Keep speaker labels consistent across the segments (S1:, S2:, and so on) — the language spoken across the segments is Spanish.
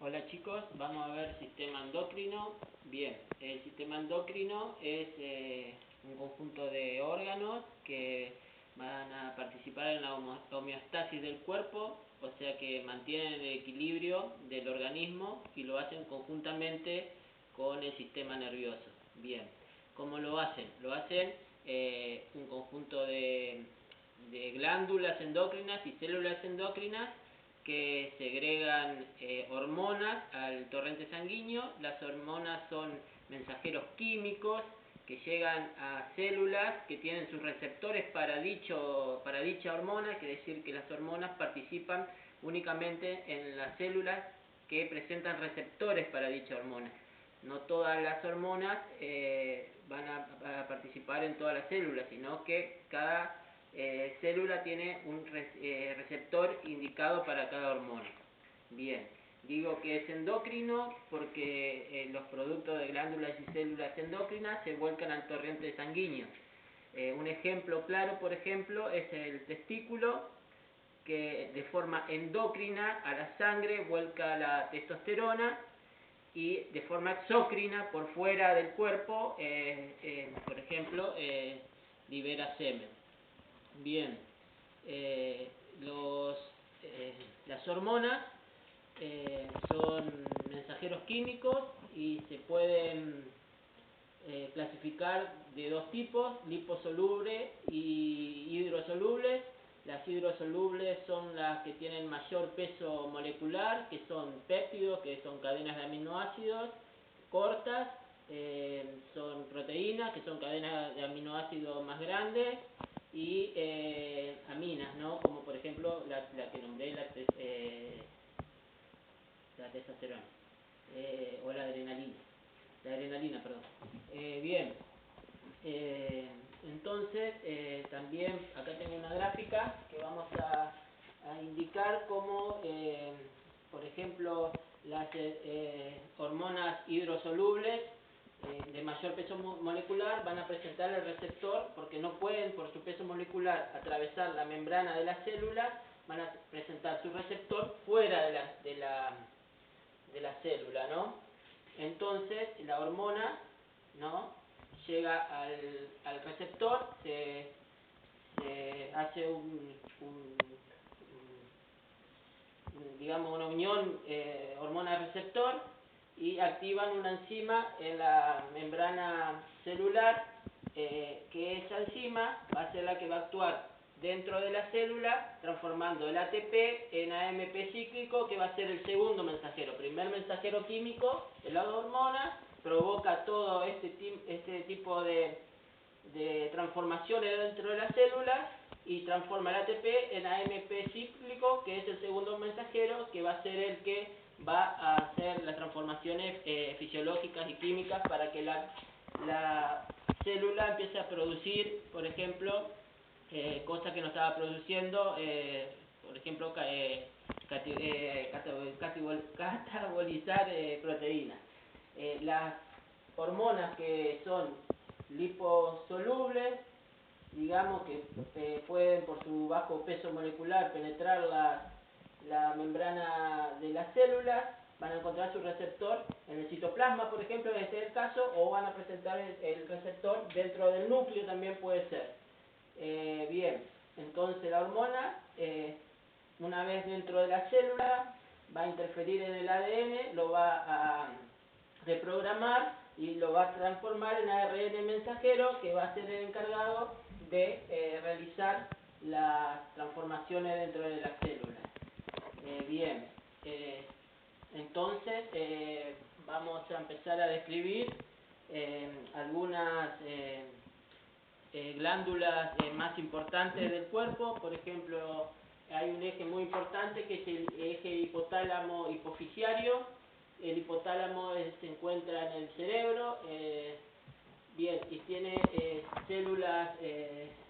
S1: Hola chicos, vamos a ver sistema endocrino. Bien, el sistema endocrino es un conjunto de órganos que van a participar en la homeostasis del cuerpo, o sea que mantienen el equilibrio del organismo y lo hacen conjuntamente con el sistema nervioso. Bien, ¿cómo lo hacen? Lo hacen un conjunto de glándulas endocrinas y células endocrinas que segregan hormonas al torrente sanguíneo. Las hormonas son mensajeros químicos que llegan a células que tienen sus receptores para dicha hormona, quiere decir que las hormonas participan únicamente en las células que presentan receptores para dicha hormona. No todas las hormonas van a participar en todas las células, sino que cada célula tiene un receptor indicado para cada hormona. Bien, digo que es endocrino porque los productos de glándulas y células endocrinas se vuelcan al torrente sanguíneo. Un ejemplo claro, por ejemplo, es el testículo, que de forma endocrina a la sangre vuelca la testosterona y de forma exócrina por fuera del cuerpo, por ejemplo, libera semen. Bien, las hormonas son mensajeros químicos y se pueden clasificar de dos tipos: liposolubles y hidrosolubles. Las hidrosolubles son las que tienen mayor peso molecular, que son péptidos, que son cadenas de aminoácidos cortas, son proteínas, que son cadenas de aminoácidos más grandes, y aminas, ¿no? Como por ejemplo la que nombré, la testosterona, o la adrenalina, perdón. Bien, entonces también acá tengo una gráfica que vamos a indicar cómo, por ejemplo, las hormonas hidrosolubles de mayor peso molecular van a presentar el receptor, porque no pueden por su peso molecular atravesar la membrana de la célula, van a presentar su receptor fuera de la célula, ¿no? Entonces la hormona, ¿no?, llega al receptor, se hace digamos una unión hormona-receptor, y activan una enzima en la membrana celular, que esa enzima va a ser la que va a actuar dentro de la célula, transformando el ATP en AMP cíclico, que va a ser el segundo mensajero. Primer mensajero químico, la hormona, provoca todo este tipo de transformaciones dentro de la célula y transforma el ATP en AMP cíclico, que es el segundo mensajero, que va a ser el que va a hacer las transformaciones fisiológicas y químicas para que la célula empiece a producir, por ejemplo, cosas que no estaba produciendo, por ejemplo, catabolizar proteínas. Las hormonas que son liposolubles, digamos que pueden por su bajo peso molecular penetrar la membrana de las células, van a encontrar su receptor en el citoplasma, por ejemplo, en este es el caso, o van a presentar el receptor dentro del núcleo, también puede ser. Bien, entonces la hormona, una vez dentro de la célula, va a interferir en el ADN, lo va a reprogramar y lo va a transformar en ARN mensajero, que va a ser el encargado de realizar las transformaciones dentro de la célula. Bien, entonces vamos a empezar a describir algunas glándulas más importantes del cuerpo. Por ejemplo, hay un eje muy importante que es el eje hipotálamo hipofisiario. El hipotálamo se encuentra en el cerebro, bien, y tiene células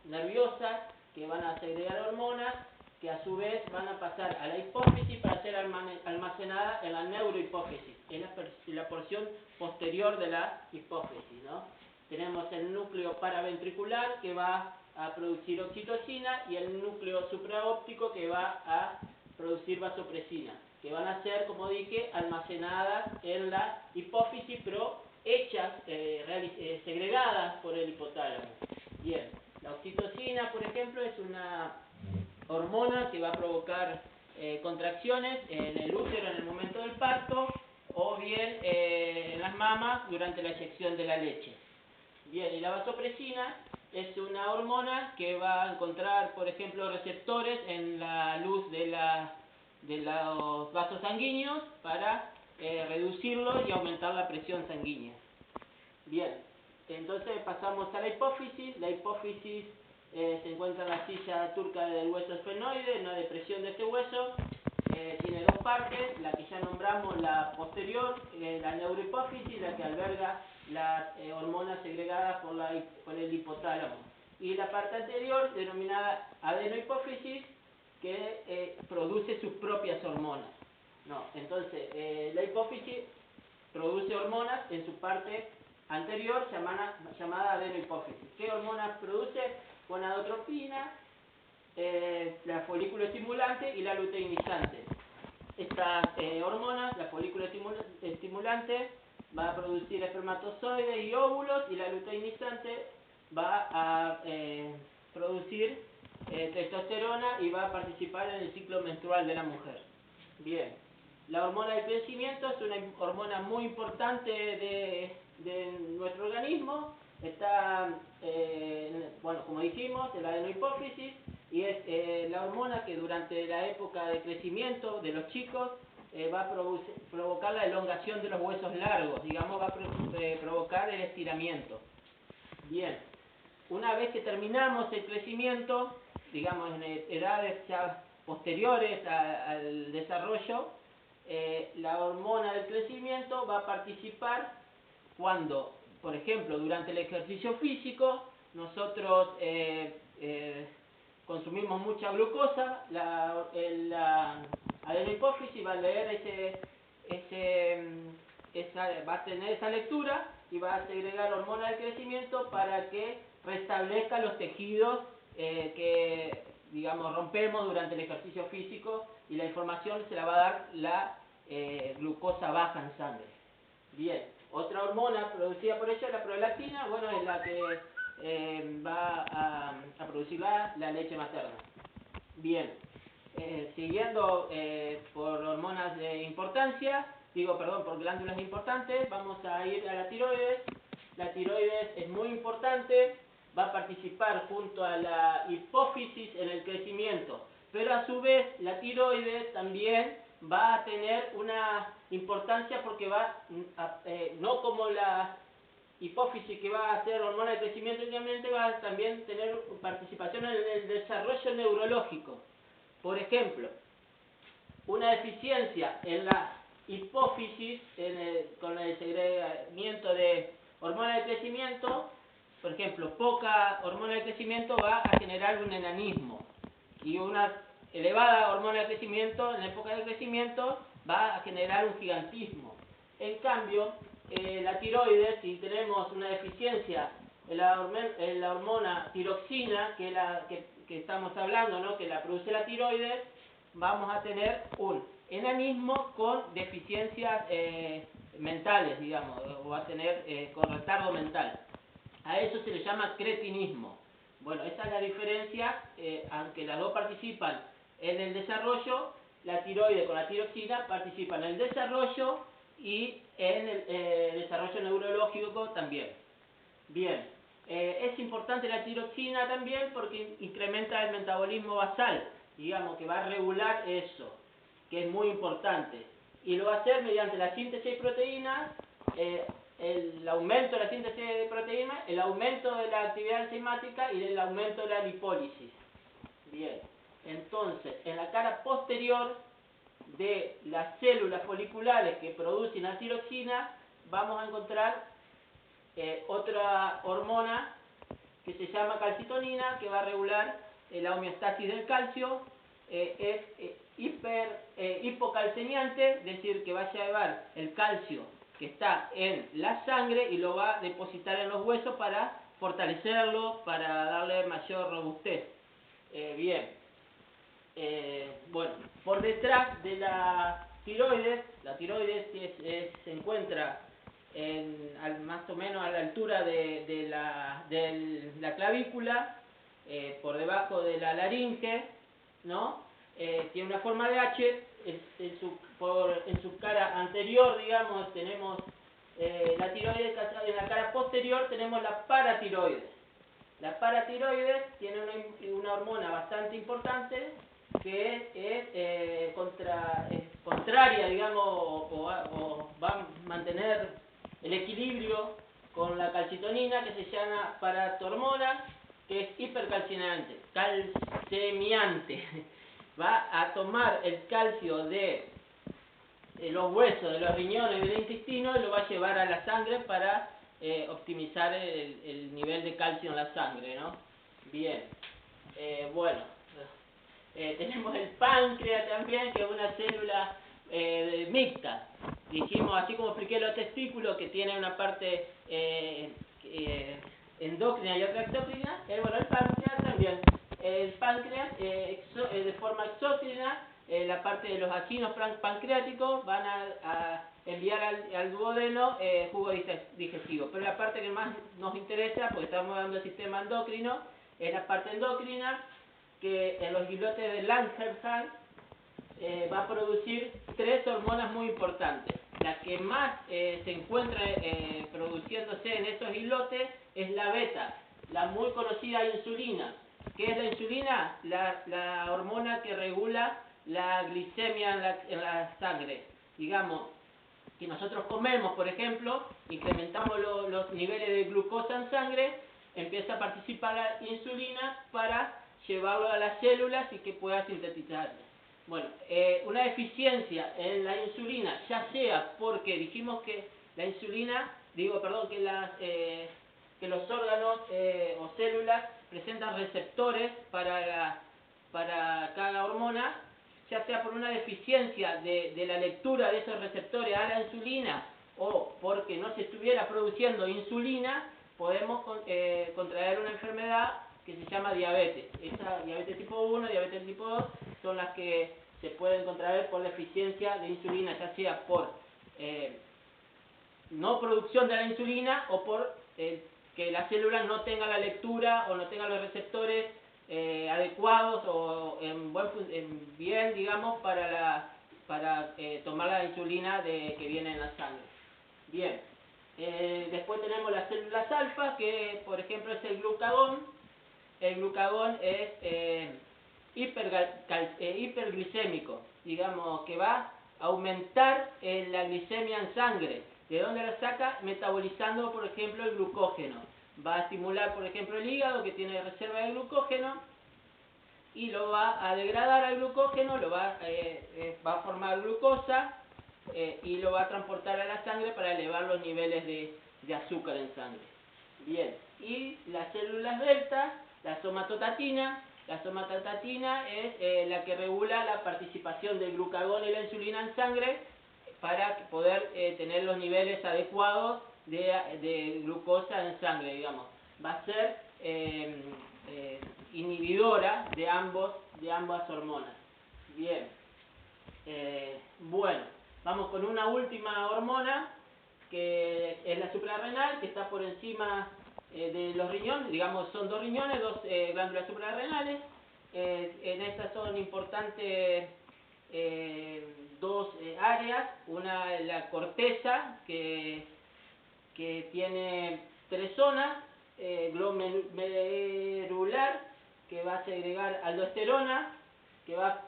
S1: nerviosas que van a segregar hormonas, que a su vez van a pasar a la hipófisis para ser almacenadas en la neurohipófisis, en la porción posterior de la hipófisis, ¿no? Tenemos el núcleo paraventricular, que va a producir oxitocina, y el núcleo supraóptico, que va a producir vasopresina. que van a ser, como dije, almacenadas en la hipófisis, pero hechas, segregadas por el hipotálamo. Bien, la oxitocina, por ejemplo, es una hormona que va a provocar contracciones en el útero en el momento del parto, o bien en las mamas durante la eyección de la leche. Bien, y la vasopresina es una hormona que va a encontrar, por ejemplo, receptores en la luz de los vasos sanguíneos para reducirlo y aumentar la presión sanguínea. Bien, entonces pasamos a la hipófisis. La hipófisis se encuentra en la silla turca del hueso esfenoide, en una depresión de este hueso. Tiene dos partes, la que ya nombramos, la posterior, la neurohipófisis, la que alberga las hormonas segregadas por el hipotálamo. Y la parte anterior, denominada adenohipófisis, que produce sus propias hormonas. Entonces, la hipófisis produce hormonas en su parte anterior llamada adenohipófisis. ¿Qué hormonas produce? Gonadotropina, la folículo estimulante y la luteinizante. Estas hormonas, la folículo estimulante va a producir espermatozoides y óvulos, y la luteinizante va a producir testosterona y va a participar en el ciclo menstrual de la mujer. Bien, la hormona del crecimiento es una hormona muy importante de nuestro organismo. Está, bueno, como dijimos, en la adenohipófisis, y es la hormona que durante la época de crecimiento de los chicos va a provocar la elongación de los huesos largos, digamos, va a provocar el estiramiento. Bien, una vez que terminamos el crecimiento, digamos en edades ya posteriores al desarrollo, la hormona del crecimiento va a participar cuando, por ejemplo, durante el ejercicio físico, nosotros consumimos mucha glucosa, la adenohipófisis va a leer va a tener esa lectura y va a segregar hormona del crecimiento para que restablezca los tejidos que, digamos, rompemos durante el ejercicio físico, y la información se la va a dar la glucosa baja en sangre. Bien, otra hormona producida por ella es la prolactina, bueno, es la que va a producir la leche materna. Bien, siguiendo por hormonas de importancia, por glándulas importantes, vamos a ir a la tiroides. La tiroides es muy importante, va a participar junto a la hipófisis en el crecimiento, pero a su vez la tiroides también va a tener una importancia porque va no como la hipófisis, que va a hacer hormona de crecimiento únicamente, va a también tener participación en el desarrollo neurológico. Por ejemplo, una deficiencia en la hipófisis con el segregamiento de hormona de crecimiento, por ejemplo, poca hormona de crecimiento va a generar un enanismo, y una elevada hormona de crecimiento en la época de crecimiento va a generar un gigantismo. En cambio, la tiroides, si tenemos una deficiencia en la hormona tiroxina, que es la que estamos hablando, ¿no?, que la produce la tiroides, vamos a tener un enanismo con deficiencias mentales, digamos, o va a tener con retardo mental. A eso se le llama cretinismo. Bueno, esa es la diferencia, aunque las dos participan en el desarrollo, la tiroides con la tiroxina participan en el desarrollo y en el desarrollo neurológico también. Bien, es importante la tiroxina también porque incrementa el metabolismo basal, digamos que va a regular eso, que es muy importante. Y lo va a hacer mediante la síntesis de proteínas, el aumento de la síntesis de proteínas, el aumento de la actividad enzimática y el aumento de la lipólisis. Bien, entonces, en la cara posterior de las células foliculares que producen la tiroxina, vamos a encontrar otra hormona que se llama calcitonina, que va a regular la homeostasis del calcio. Es hipocalcemiante, es decir, que va a llevar el calcio que está en la sangre y lo va a depositar en los huesos para fortalecerlo, para darle mayor robustez. Bien, bueno, por detrás de la tiroides. La tiroides se encuentra más o menos a la altura de la clavícula, por debajo de la laringe, ¿no? Tiene una forma de H. En su cara anterior, digamos, tenemos la tiroides. En la cara posterior tenemos la paratiroides. La paratiroides tiene una hormona bastante importante que es contraria, digamos, o va a mantener el equilibrio con la calcitonina, que se llama paratormona, que es hipercalcinante, calcemiante. Va a tomar el calcio de los huesos, de los riñones, del intestino, y lo va a llevar a la sangre para optimizar el nivel de calcio en la sangre, ¿no? Bien, bueno, tenemos el páncreas también, que es una célula mixta. Dijimos, así como expliqué los testículos, que tiene una parte endócrina y otra exócrina, bueno, el páncreas también. El páncreas, de forma exócrina, la parte de los acinos pancreáticos van a enviar al duodeno jugo digestivo. Pero la parte que más nos interesa, porque estamos hablando del sistema endocrino, es la parte endocrina, que en los islotes de Langerhans va a producir 3 hormonas muy importantes. La que más se encuentra produciéndose en estos islotes es la beta, la muy conocida insulina. ¿Qué es la insulina? La hormona que regula la glicemia en la sangre. Digamos, si nosotros comemos, por ejemplo, incrementamos los niveles de glucosa en sangre, empieza a participar la insulina para llevarlo a las células y que pueda sintetizarlo. Bueno, una deficiencia en la insulina, ya sea porque dijimos que la insulina, que los órganos o células presentan receptores para cada hormona, ya sea por una deficiencia de la lectura de esos receptores a la insulina o porque no se estuviera produciendo insulina, podemos contraer una enfermedad que se llama diabetes. Esta diabetes tipo 1, diabetes tipo 2 son las que se pueden contraer por deficiencia de insulina, ya sea por no producción de la insulina o por que la célula no tenga la lectura o no tenga los receptores adecuados o bien, digamos, para tomar la insulina que viene en la sangre. Bien, después tenemos las células alfa, que por ejemplo es el glucagón. El glucagón es hiperglicémico, digamos, que va a aumentar la glicemia en sangre. ¿De dónde la saca? Metabolizando, por ejemplo, el glucógeno. Va a estimular, por ejemplo, el hígado, que tiene reserva de glucógeno, y lo va a degradar al glucógeno, va a formar glucosa y lo va a transportar a la sangre para elevar los niveles de azúcar en sangre. Bien, y las células delta, la somatostatina. La somatostatina es la que regula la participación del glucagón y la insulina en sangre para poder tener los niveles adecuados de glucosa en sangre, digamos. Va a ser inhibidora de ambas hormonas. Bien, bueno, vamos con una última hormona, que es la suprarrenal, que está por encima de los riñones. Digamos, son 2 riñones, 2 glándulas suprarrenales. En estas son importantes 2 áreas. Una es la corteza, que tiene 3 zonas. Glomerular, que va a segregar aldosterona, la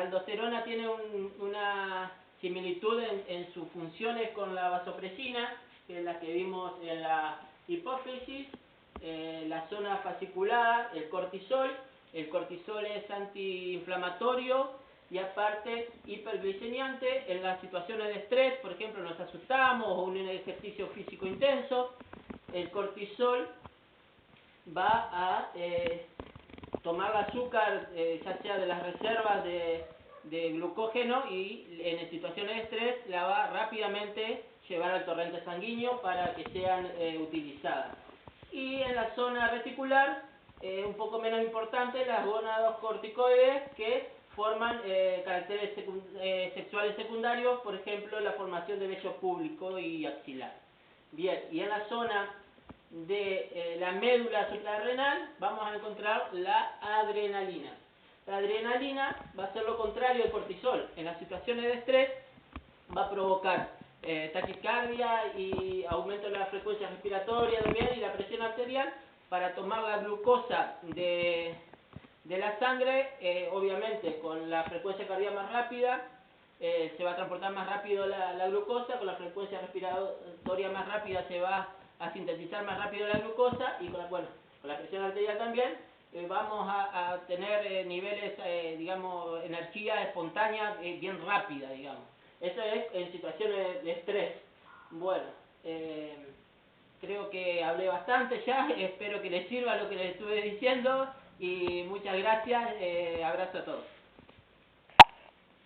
S1: aldosterona tiene una similitud en sus funciones con la vasopresina, que es la que vimos en la hipófisis. La zona fascicular, el cortisol es antiinflamatorio y aparte hiperglicemiante. En las situaciones de estrés, por ejemplo, nos asustamos o un ejercicio físico intenso, el cortisol va a tomar el azúcar, ya sea de las reservas de glucógeno, y en situaciones de estrés la va rápidamente llevar al torrente sanguíneo para que sean utilizadas. Y en la zona reticular, un poco menos importante, las gonadocorticoides, que forman caracteres sexuales secundarios, por ejemplo, la formación de vello púbico y axilar. Bien, y en la zona de la médula suprarrenal vamos a encontrar la adrenalina. La adrenalina va a ser lo contrario del cortisol. En las situaciones de estrés va a provocar taquicardia y aumento de la frecuencia respiratoria también y la presión arterial. Para tomar la glucosa de la sangre, obviamente con la frecuencia cardíaca más rápida, se va a transportar más rápido la glucosa, con la frecuencia respiratoria más rápida se va a sintetizar más rápido la glucosa y con la presión arterial también, vamos a tener niveles, digamos, energía espontánea bien rápida, digamos. Eso es en situaciones de estrés. Bueno, creo que hablé bastante ya, espero que les sirva lo que les estuve diciendo y muchas gracias, abrazo a todos.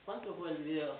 S1: ¿Cuánto fue el video?